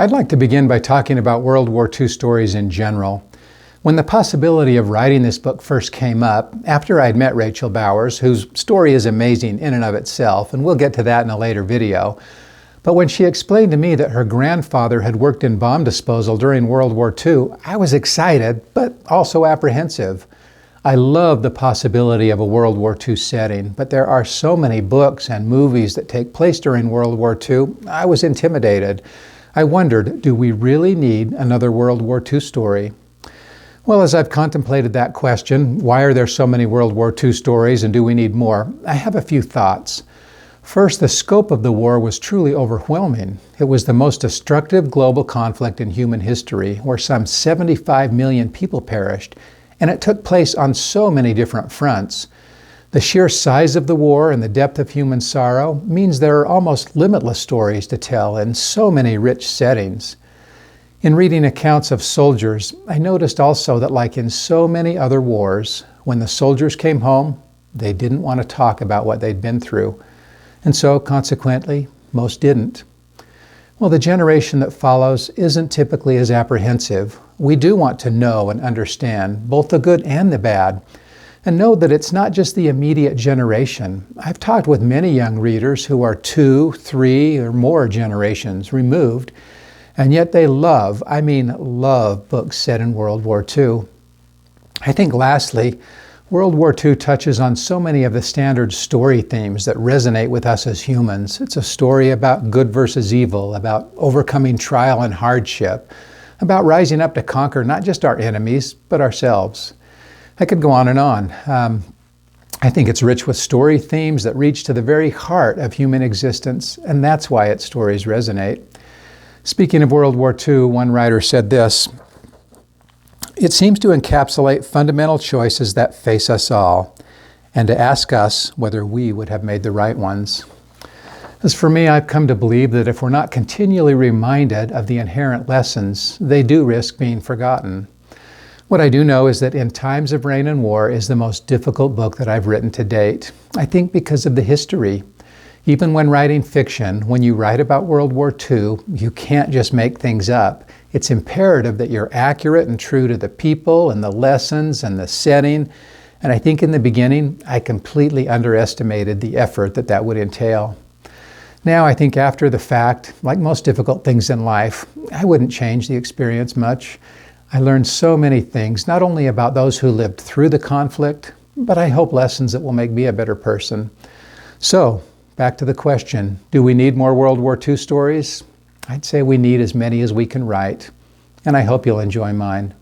I'd like to begin by talking about World War II stories in general. When the possibility of writing this book first came up, after I'd met Rachel Bowers, whose story is amazing in and of itself, and we'll get to that in a later video, but when she explained to me that her grandfather had worked in bomb disposal during World War II, I was excited, but also apprehensive. I love the possibility of a World War II setting, but there are so many books and movies that take place during World War II, I was intimidated. I wondered, do we really need another World War II story? Well, as I've contemplated that question, why are there so many World War II stories and do we need more? I have a few thoughts. First, the scope of the war was truly overwhelming. It was the most destructive global conflict in human history, where some 75 million people perished, and it took place on so many different fronts. The sheer size of the war and the depth of human sorrow means there are almost limitless stories to tell in so many rich settings. In reading accounts of soldiers, I noticed also that, like in so many other wars, when the soldiers came home, they didn't want to talk about what they'd been through. And so, consequently, most didn't. Well, the generation that follows isn't typically as apprehensive. We do want to know and understand both the good and the bad. And know that it's not just the immediate generation. I've talked with many young readers who are 2, 3, or more generations removed, and yet they love books set in World War II. I think lastly, World War II touches on so many of the standard story themes that resonate with us as humans. It's a story about good versus evil, about overcoming trial and hardship, about rising up to conquer not just our enemies, but ourselves. I could go on and on. I think it's rich with story themes that reach to the very heart of human existence, and that's why its stories resonate. Speaking of World War II, one writer said this: "It seems to encapsulate fundamental choices that face us all, and to ask us whether we would have made the right ones." As for me, I've come to believe that if we're not continually reminded of the inherent lessons, they do risk being forgotten. What I do know is that In Times of Rain and War is the most difficult book that I've written to date. I think because of the history. Even when writing fiction, when you write about World War II, you can't just make things up. It's imperative that you're accurate and true to the people and the lessons and the setting. And I think in the beginning, I completely underestimated the effort that would entail. Now, I think after the fact, like most difficult things in life, I wouldn't change the experience much. I learned so many things, not only about those who lived through the conflict, but I hope lessons that will make me a better person. So, back to the question, do we need more World War II stories? I'd say we need as many as we can write, and I hope you'll enjoy mine.